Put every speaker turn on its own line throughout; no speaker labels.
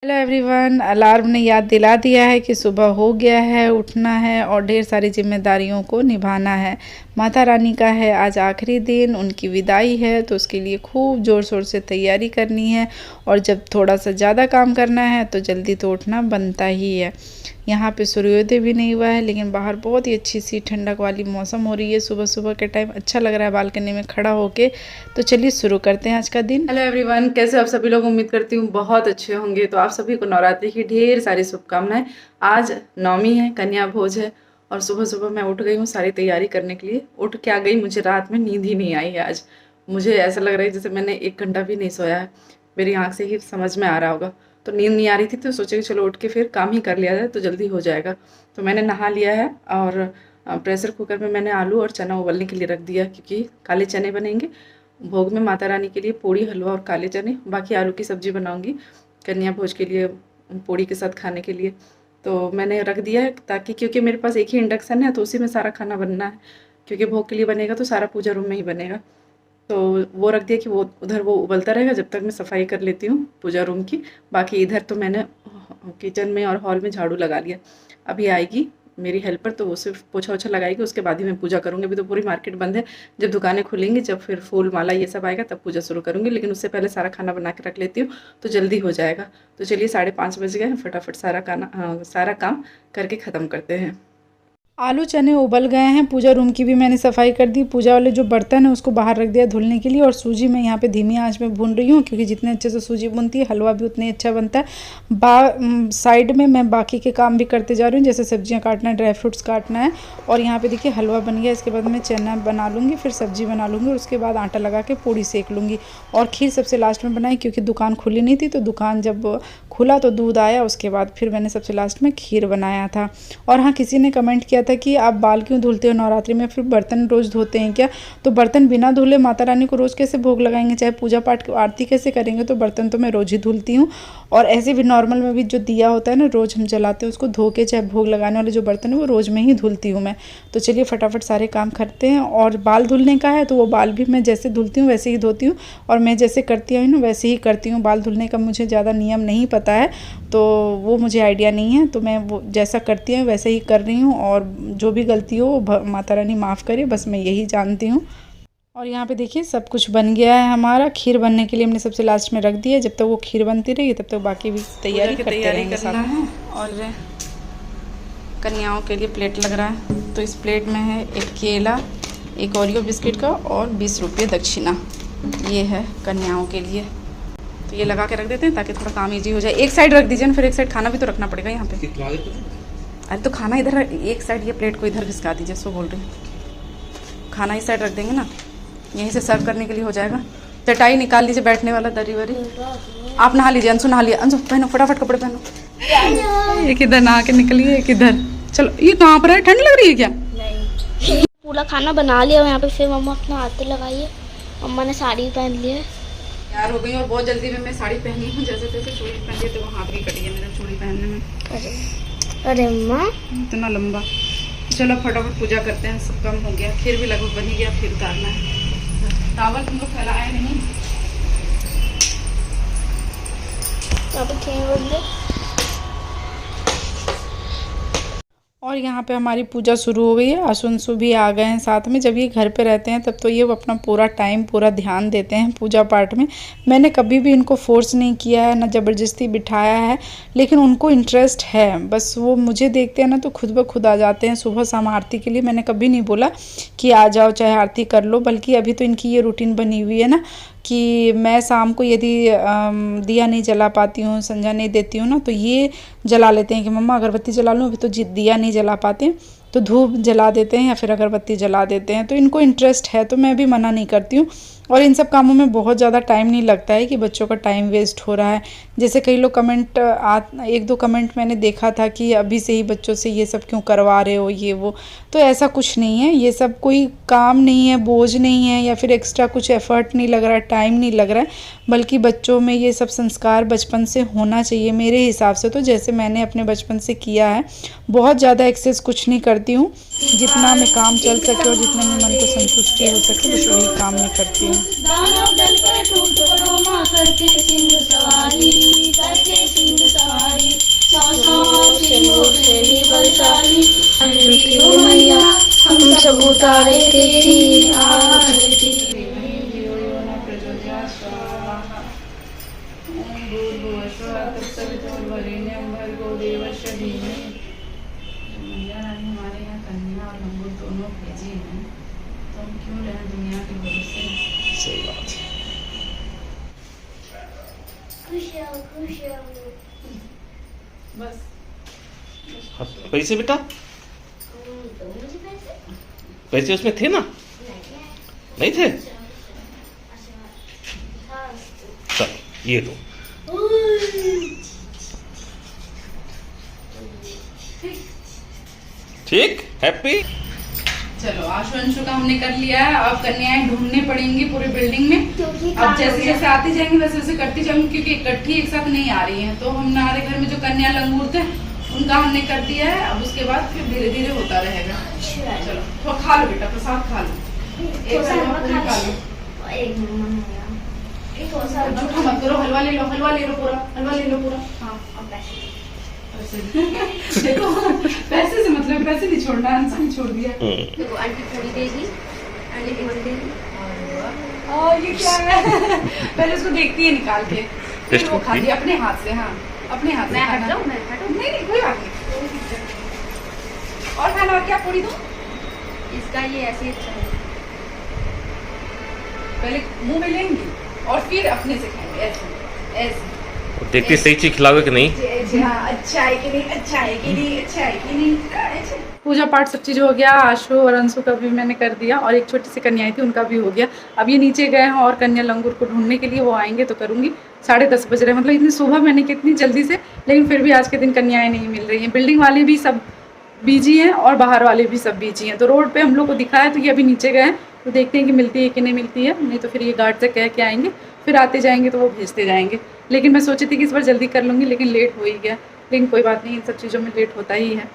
Hello everyone, alarm ने याद दिला दिया है कि सुबह हो गया है, उठना है और ढेर सारी जिम्मेदारियों को निभाना है। माता रानी का है आज आखिरी दिन, उनकी विदाई है तो उसके लिए खूब ज़ोर शोर से तैयारी करनी है। और जब थोड़ा सा ज़्यादा काम करना है तो जल्दी तो उठना बनता ही है। यहाँ पे सूर्योदय भी नहीं हुआ है, लेकिन बाहर बहुत ही अच्छी सी ठंडक वाली मौसम हो रही है। सुबह सुबह के टाइम अच्छा लग रहा है बालकनी में खड़ा होके। तो चलिए शुरू करते हैं आज का दिन। हेलो एवरीवन, कैसे आप सभी लोग? उम्मीद करती हूँ बहुत अच्छे होंगे। तो आप सभी को नवरात्रि की ढेर सारी शुभकामनाएं। आज नवमी है, कन्या भोज है और सुबह सुबह मैं उठ गई हूँ सारी तैयारी करने के लिए। उठ के आ गई, मुझे रात में नींद ही नहीं आई है। आज मुझे ऐसा लग रहा है जैसे मैंने 1 घंटा भी नहीं सोया है। मेरी आँख से ही समझ में आ रहा होगा। तो नींद नहीं आ रही थी तो सोचे कि चलो उठ के फिर काम ही कर लिया जाए तो जल्दी हो जाएगा। तो मैंने नहा लिया है और प्रेशर कुकर में मैंने आलू और चना उबलने के लिए रख दिया, क्योंकि काले चने बनेंगे भोग में माता रानी के लिए। पूड़ी, हलवा और काले चने, बाकी आलू की सब्ज़ी बनाऊंगी कन्या भोज के लिए, पूड़ी के साथ खाने के लिए। तो मैंने रख दिया है ताकि, क्योंकि मेरे पास एक ही इंडक्शन है तो उसी में सारा खाना बनना है, क्योंकि भोग के लिए बनेगा तो सारा पूजा रूम में ही बनेगा। तो वो रख दिया कि वो उधर वो उबलता रहेगा जब तक मैं सफाई कर लेती हूँ पूजा रूम की। बाकी इधर तो मैंने किचन में और हॉल में झाड़ू लगा लिया। अभी आएगी मेरी हेल्पर तो वो सिर्फ पोछा ओछा लगाएगी, उसके बाद ही मैं पूजा करूँगी। अभी तो पूरी मार्केट बंद है, जब दुकानें खुलेंगी, जब फिर फूल माला ये सब आएगा तब पूजा शुरू करूँगी। लेकिन उससे पहले सारा खाना बना के रख लेती हूँ तो जल्दी हो जाएगा। तो चलिए 5:30 बज गए हैं, फटाफट सारा काम करके ख़त्म करते हैं। आलू चने उबल गए हैं। पूजा रूम की भी मैंने सफाई कर दी। पूजा वाले जो बर्तन है उसको बाहर रख दिया धुलने के लिए। और सूजी मैं यहाँ पे धीमी आंच में भून रही हूँ, क्योंकि जितने अच्छे से सूजी भूनती है हलवा भी उतने अच्छा बनता है। साइड में मैं बाकी के काम भी करते जा रही हूँ, जैसे सब्जियाँ काटना है, ड्राई फ्रूट्स काटना है। और यहाँ पे देखिए हलवा बन गया। इसके बाद मैं चना बना लूँगी, फिर सब्जी बना लूँगी और उसके बाद आटा लगा के पूड़ी सेक लूँगी। और खीर सबसे लास्ट में बनाई, क्योंकि दुकान खुली नहीं थी। तो दुकान जब खुला तो दूध आया, उसके बाद फिर मैंने सबसे लास्ट में खीर बनाया था। और हाँ, किसी ने कमेंट किया था कि आप बाल क्यों धुलते हो नवरात्रि में, फिर बर्तन रोज़ धोते हैं क्या? तो बर्तन बिना धुले माता रानी को रोज़ कैसे भोग लगाएंगे, चाहे पूजा पाठ आरती कैसे करेंगे? तो बर्तन तो मैं रोज़ ही धुलती हूँ। और ऐसे भी नॉर्मल में भी जो दिया होता है ना, रोज़ हम जलाते हैं, उसको धो के, चाहे भोग लगाने वाले जो बर्तन है वो रोज़ में ही धुलती हूँ मैं। तो चलिए फटाफट सारे काम करते हैं। और बाल धुलने का है तो वो बाल भी मैं जैसे धुलती हूँ वैसे ही धोती हूँ, और मैं जैसे करती हूँ ना वैसे ही करती हूँ। बाल धुलने का मुझे ज़्यादा नियम नहीं पता है, तो वो मुझे आइडिया नहीं है। तो मैं वो जैसा करती हूँ वैसे ही कर रही हूँ, और जो भी गलती हो माता रानी माफ़ करे, बस मैं यही जानती हूँ। और यहाँ पे देखिए सब कुछ बन गया है हमारा। खीर बनने के लिए हमने सबसे लास्ट में रख दिया। जब तक वो खीर बनती रहेगी तब तक बाकी भी तैयारी करना है। और कन्याओं के लिए प्लेट लग रहा है, तो इस प्लेट में है एक केला, एक ओरियो बिस्किट का और 20 रुपये दक्षिणा। ये है कन्याओं के लिए। तो ये लगा के रख देते हैं ताकि थोड़ा काम ईजी हो जाए। एक साइड रख दीजिए ना, फिर एक साइड खाना भी तो रखना पड़ेगा यहाँ पे। अरे तो खाना इधर, एक साइड ये प्लेट को इधर घिसका दीजिए, सो बोल रही हूँ। खाना इस साइड रख देंगे ना, यहीं से सर्व करने के लिए हो जाएगा। चटाई निकाल लीजिए, बैठने वाला दरी वरी। आप नहा लीजिए, अंशु नहा लिया। अंशु पहनो, फटाफट कपड़े पहनो। एक इधर नहा के निकलिए, एक इधर। चलो, ये कहाँ पर है? ठंड लग रही है क्या?
नहीं, पूरा खाना बना लिया यहाँ पे। फिर मम्मा अपना हाथ लगाइए। मम्मा ने साड़ी पहन ली है,
तैयार हो गई। और बहुत जल्दी में मैं साड़ी पहनी हूँ, जैसे तैसे चूड़ी पहन ली, तो वो हाथ भी कटी है मेरा चूड़ी पहनने में।
अरे माँ
इतना लंबा। चलो फटाफट पूजा करते हैं, सब कम हो गया। खीर भी लगभग बन ही गया, फिर उतारना है। टावल तुम लोग फैलाया नहीं।
यहाँ पे खीर बन गई।
और यहाँ पे हमारी पूजा शुरू हो गई है। आसुनसु भी आ गए हैं साथ में। जब ये घर पे रहते हैं तब तो ये अपना पूरा टाइम, पूरा ध्यान देते हैं पूजा पाठ में। मैंने कभी भी इनको फोर्स नहीं किया है, ना ज़बरदस्ती बिठाया है, लेकिन उनको इंटरेस्ट है। बस वो मुझे देखते हैं ना तो खुद ब खुद आ जाते हैं सुबह शाम आरती के लिए। मैंने कभी नहीं बोला कि आ जाओ चाहे आरती कर लो, बल्कि अभी तो इनकी ये रूटीन बनी हुई है ना कि मैं शाम को यदि दिया नहीं जला पाती हूँ, संध्या नहीं देती हूँ ना, तो ये जला लेते हैं कि मम्मा अगरबत्ती जला लूँ। अभी तो दिया नहीं जला पाते तो धूप जला देते हैं या फिर अगरबत्ती जला देते हैं। तो इनको इंटरेस्ट है तो मैं भी मना नहीं करती हूँ। और इन सब कामों में बहुत ज़्यादा टाइम नहीं लगता है कि बच्चों का टाइम वेस्ट हो रहा है। जैसे कई लोग कमेंट, 1-2 कमेंट मैंने देखा था कि अभी से ही बच्चों से ये सब क्यों करवा रहे हो, ये वो। तो ऐसा कुछ नहीं है, ये सब कोई काम नहीं है, बोझ नहीं है, या फिर एक्स्ट्रा कुछ एफर्ट नहीं लग रहा है, टाइम नहीं लग रहा है। बल्कि बच्चों में ये सब संस्कार बचपन से होना चाहिए मेरे हिसाब से। तो जैसे मैंने अपने बचपन से किया है, बहुत ज़्यादा एक्सेस कुछ नहीं करती हूँ। जितना में काम चल सके और जितना में मन को संतुष्टि हो सके बस वही काम मैं करती हूँ। दानव दल पर टूट पड़ो माँ करके सिंह सवारी, करके सिंह
मैया हम सब उतारे तेरी आरती।
मैया रानी हमारे यहाँ कन्या और लंगूर दोनों भेजे हैं, तो हम क्यों रहें दुनिया के भरोसे।
सही बात है।
बस
पैसे बेटा, पैसे उसमें थे ना? नहीं थे? चल ये लो। ठीक, हैप्पी।
चलो आशु अंशु का हमने कर लिया है। अब कन्याएं ढूंढने पड़ेंगी पूरे बिल्डिंग में। अब जैसे जैसे आती जाएंगी वैसे वैसे करती जाएंगी, क्योंकि इकट्ठी एक साथ नहीं आ रही हैं। तो हमारे घर में जो कन्या लंगूर थे उनका हमने कर दिया है। अब उसके बाद फिर धीरे धीरे होता रहेगा। चलो तो खा लो बेटा, प्रसाद खा लो, एक साथ खा लो। झूठा मत करो, हलवा ले लो, हलवा ले लो पूरा, हलवा ले लो पूरा। हाँ देखो पैसे से मतलब पैसे नहीं छोड़ना, आंसर नहीं छोड़ दिया।
देखो आंटी पूरी देगी, आंटी पूरी देगी।
और ये क्या है? पहले उसको देखती है निकाल के, फिर वो खाती है अपने हाथ से। हाँ अपने हाथ से।
मैं हट जाऊँ, मैं हटूँ?
नहीं कोई बात नहीं। और खाना और क्या पूरी दूँ?
इसका ये ऐसे अच्छा है।
पहले मुंह में लेंगी और फिर अपने से खाएंगे, ऐसे ऐसे।
देखते सही चीज खिलाओगे कि नहीं?
हाँ अच्छा है कि नहीं, अच्छा है कि नहीं, अच्छा है कि नहीं। पूजा पाठ सब चीज़ हो गया। आशु और अंशु का भी मैंने कर दिया, और एक छोटी सी कन्या थी उनका भी हो गया। अब ये नीचे गए हैं और कन्या लंगूर को ढूंढने के लिए, वो आएंगे तो करूँगी। 10:30 बज रहे हैं, मतलब इतनी सुबह मैंने कितनी जल्दी से, लेकिन फिर भी आज के दिन कन्याएं नहीं मिल रही हैं। बिल्डिंग वाले भी सब बिजी हैं और बाहर वाले भी सब बिजी हैं। तो रोड पे हम लोग को दिखा है, तो ये अभी नीचे गए हैं, तो देखते हैं कि मिलती है कि नहीं मिलती है। नहीं तो फिर ये गार्ड से कह के आएंगे, फिर आते जाएंगे तो वो भेजते जाएंगे। लेकिन मैं सोची थी कि इस बार जल्दी कर लूँगी, लेकिन लेट हो ही गया। लेकिन कोई बात नहीं, इन सब चीज़ों में लेट होता ही है।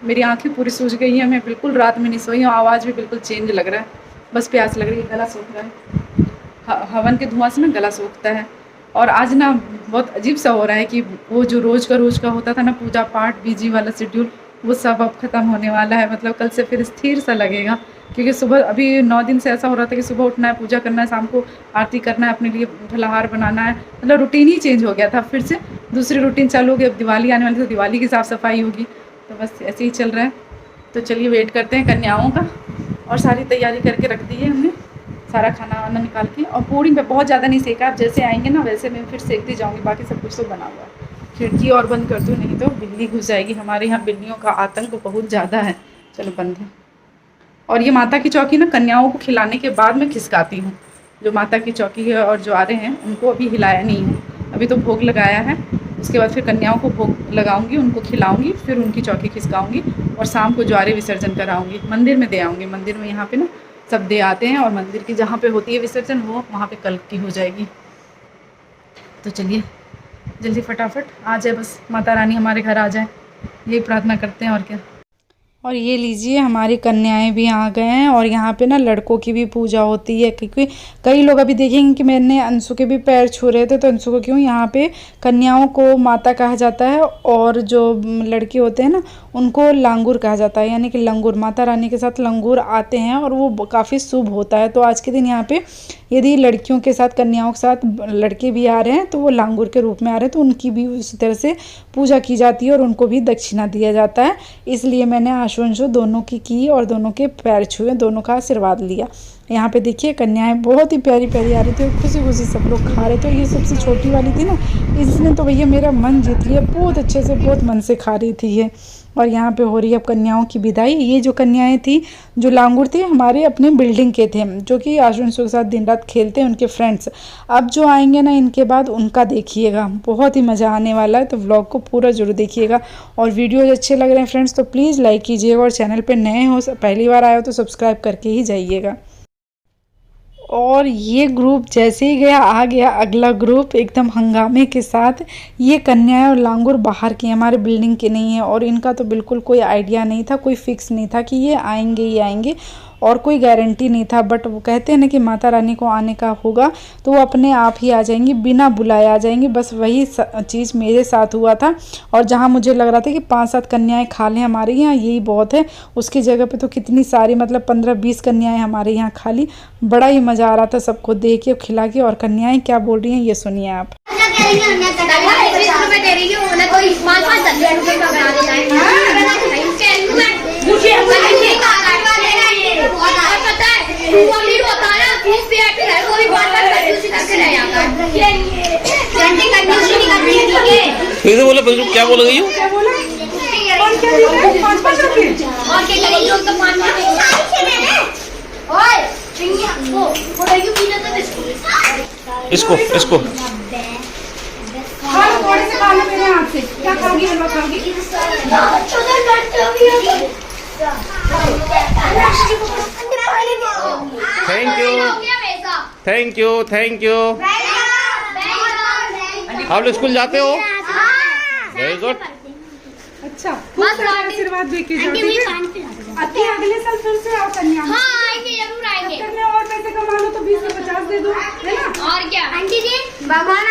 मेरी आंखें पूरी सूज गई हैं, मैं बिल्कुल रात में नहीं सोई हूँ। आवाज़ भी बिल्कुल चेंज लग रहा है, बस प्यास लग रही है, गला सूख रहा है। हवन के धुआं से ना गला सूखता है। और आज ना बहुत अजीब सा हो रहा है कि वो जो रोज़ का होता था ना पूजा पाठ, बीजी वाला शेड्यूल, वो सब अब ख़त्म होने वाला है। मतलब कल से फिर स्थिर सा लगेगा, क्योंकि सुबह अभी 9 दिन से ऐसा हो रहा था कि सुबह उठना है, पूजा करना है, शाम को आरती करना है, अपने लिए फलाहार बनाना है। मतलब रूटीन ही चेंज हो गया था। फिर से दूसरी रूटीन चालू हो गई। अब दिवाली आने वाली, तो दिवाली की साफ़ सफाई होगी। तो बस ऐसे ही चल रहा है। तो चलिए वेट करते हैं कन्याओं का। और सारी तैयारी करके रख दी है हमने, सारा खाना वाना निकाल के। और पूरी में बहुत ज़्यादा नहीं सेका, आप जैसे आएंगे ना वैसे मैं फिर सेकती जाऊँगी। बाकी सब कुछ तो बना हुआ है। खिड़की और बंद कर दूँ, नहीं तो बिल्ली घुस जाएगी। हमारे यहाँ बिल्लियों का आतंक बहुत ज़्यादा है। चलो बंद है। और ये माता की चौकी ना कन्याओं को खिलाने के बाद मैं खिसकाती हूँ। जो माता की चौकी है और जो आ रहे हैं उनको अभी हिलाया नहीं है। अभी तो भोग लगाया है, उसके बाद फिर कन्याओं को भोग लगाऊंगी, उनको खिलाऊंगी, फिर उनकी चौकी खिसकाऊंगी और शाम को ज्वारे विसर्जन कराऊंगी। मंदिर में दे आऊँगी। मंदिर में यहाँ पे ना सब दे आते हैं, और मंदिर की जहाँ पे होती है विसर्जन वो वहाँ पे कल की हो जाएगी। तो चलिए जल्दी फटाफट आ जाए, बस माता रानी हमारे घर आ जाए, यही प्रार्थना करते हैं और क्या। और ये लीजिए हमारी कन्याएं भी आ गए हैं। और यहाँ पे ना लड़कों की भी पूजा होती है, क्योंकि कई लोग अभी देखेंगे कि मैंने अंशु के भी पैर छू रहे थे। तो अंशु को क्यों, यहाँ पे कन्याओं को माता कहा जाता है, और जो लड़के होते हैं ना उनको लांगूर कहा जाता है। यानी कि लंगूर, माता रानी के साथ लंगूर आते हैं और वो काफ़ी शुभ होता है। तो आज के दिन यहाँ पे यदि लड़कियों के साथ, कन्याओं के साथ लड़के भी आ रहे हैं तो वो लांगूर के रूप में आ रहे हैं, तो उनकी भी उसी तरह से पूजा की जाती है और उनको भी दक्षिणा दिया जाता है। इसलिए मैंने आशु अंशु दोनों की और दोनों के पैर छुए, दोनों का आशीर्वाद लिया। यहाँ पे देखिए कन्याएं बहुत ही प्यारी प्यारी आ रही थी, खुशी खुशी सब लोग खा रहे थे। ये सबसे छोटी वाली थी ना, इसने तो भैया मेरा मन जीत लिया, बहुत अच्छे से, बहुत मन से खा रही थी ये। और यहाँ पे हो रही है अब कन्याओं की विदाई। ये जो कन्याएं थी, जो लांगूर थे, हमारे अपने बिल्डिंग के थे, जो कि आशु अंशु के साथ दिन रात खेलते हैं, उनके फ्रेंड्स। अब जो आएंगे ना इनके बाद, उनका देखिएगा, बहुत ही मज़ा आने वाला है। तो व्लॉग को पूरा जरूर देखिएगा। और वीडियोज अच्छे लग रहे हैं फ्रेंड्स तो प्लीज़ लाइक कीजिएगा, और चैनल पर नए हो, पहली बार आए हो तो सब्सक्राइब करके ही जाइएगा। और ये ग्रुप जैसे ही गया, आ गया अगला ग्रुप एकदम हंगामे के साथ। ये कन्याएं और लांगूर बाहर की, हमारे बिल्डिंग के नहीं है, और इनका तो बिल्कुल कोई आइडिया नहीं था, कोई फिक्स नहीं था कि ये आएंगे ही आएंगे। और कोई गारंटी नहीं था, बट वो कहते हैं ना कि माता रानी को आने का होगा तो वो अपने आप ही आ जाएंगी, बिना बुलाए आ जाएंगी। बस वही चीज़ मेरे साथ हुआ था। और जहाँ मुझे लग रहा था कि 5-7 कन्याएं खा लें हमारे यहाँ, यही बहुत है, उसकी जगह पे तो कितनी सारी मतलब 15-20 कन्याएं हमारे यहाँ खा ली। बड़ा ही मज़ा आ रहा था सबको देख के, खिला के। और कन्याएं क्या बोल रही हैं ये सुनिए आप।
फिर से बोलो, क्या बोल गई हो? इसको
थोड़े से खा लो मेरे हाथ से। क्या खाओगी? हलवा खाओगी?
Thank you. आप लोग स्कूल जाते हो? Very good.
अच्छा, खूब आशीर्वाद दे के जाओ, ठीक है? अगले साल फिर से आओ कन्या।
हाँ आएंगे, जरूर आएंगे।
मैं और पैसे कमा लो तो 20 से 50 दे दो, है ना?
और क्या आंटी जी, भगवान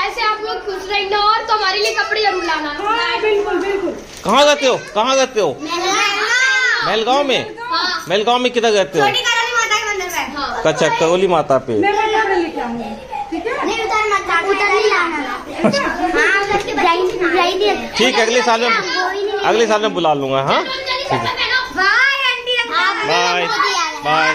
ऐसे आप लोग खुश रहेंगे। और तो हमारे लिए कपड़े जरूर लाना।
हाँ, बिल्कुल।
कहाँ जाते हो? महलगांव में?
हाँ।
महलगांव में किधर जाते हो? अच्छा, करोली माता पे।
मैं कपड़े लेके आऊंगी, ठीक है?
ठीक है, अगले साल में बुला लूंगा। हाँ, बाय।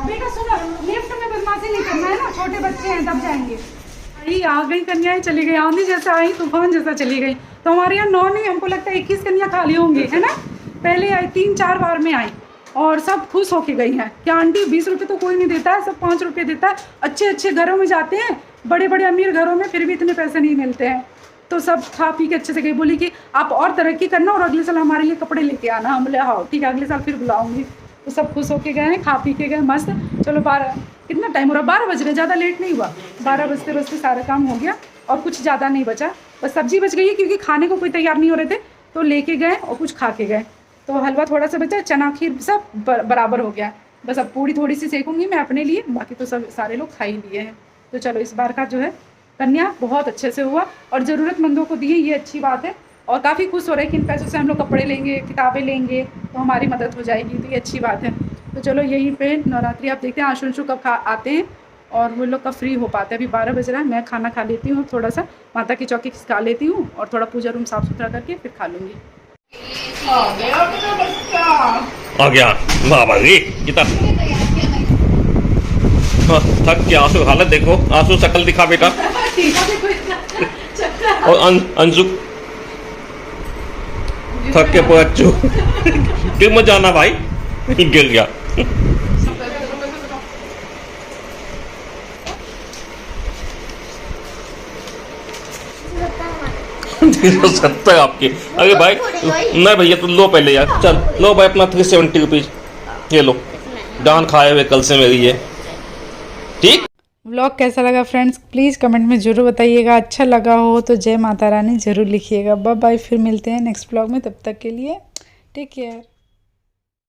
बेटा सुनो, लिफ्ट में बदमाशी नहीं करना है ना, छोटे बच्चे हैं तब जाएंगे। आ गई कन्याएं, चली गई, आंधी जैसा आई, तूफान जैसा चली गई। तो हमारे यहाँ 9 नहीं, हमको लगता है 21 कन्या खाली होंगी, है ना? पहले आई 3-4 बार में आई और सब खुश होके गई हैं। क्या आंटी 20 रुपये तो कोई नहीं देता है, सब 5 रुपये देता है। अच्छे घरों में जाते हैं, बड़े अमीर घरों में, फिर भी इतने पैसे नहीं मिलते हैं। तो सब खा पी के अच्छे से गई। बोली कि आप और तरक्की करना और अगले साल हमारे लिए कपड़े लेके आना। हम बोले हाँ ठीक है, अगले साल फिर बुलाऊंगी। तो सब खुश होके गए, खा पी के गए मस्त। चलो 12 कितना टाइम हो रहा, 12 बज रहे, ज़्यादा लेट नहीं हुआ। 12 बजते सारा काम हो गया और कुछ ज़्यादा नहीं बचा, बस सब्जी बच गई है क्योंकि खाने को कोई तैयार नहीं हो रहे थे, तो लेके गए और कुछ खा के गए। तो हलवा थोड़ा सा बचा, चना खीर सब बराबर हो गया। बस अब पूड़ी थोड़ी सी सेकूंगी मैं अपने लिए, बाकी तो सब सारे लोग खा ही लिए हैं। तो चलो इस बार का जो है कन्या बहुत अच्छे से हुआ और ज़रूरतमंदों को दिए, ये अच्छी बात है। और काफ़ी खुश हो रहे हैं कि इन पैसों से हम लोग कपड़े लेंगे, किताबें लेंगे तो हमारी मदद हो जाएगी, तो ये अच्छी बात है। तो चलो यहीं पे नवरात्रि आप देखते हैं आशुंशु कब आते हैं और वो लोग कब फ्री हो पाते हैं। अभी 12 बज रहा है, मैं खाना खा लेती हूँ, थोड़ा सा माता की चौकी खिसका लेती हूँ और थोड़ा पूजा रूम साफ़ सुथरा करके फिर खा लूँगी।
आ गया बाबा जी, कितना थक के आंसू हालत देखो, आंसू शकल दिखा बेटा। और अंशु थक के बच्चों क्यों मत जाना भाई, गिर गया। सत्तर आपके, अरे भाई नहीं भैया तुम लो पहले यार, चल लो भाई अपना 370 रुपीज ये लो, डान खाए हुए कल से मेरी है। ठीक।
व्लॉग कैसा लगा फ्रेंड्स, प्लीज़ कमेंट में ज़रूर बताइएगा। अच्छा लगा हो तो जय माता रानी ज़रूर लिखिएगा। बाय बाय, फिर मिलते हैं नेक्स्ट व्लॉग में, तब तक के लिए टेक केयर।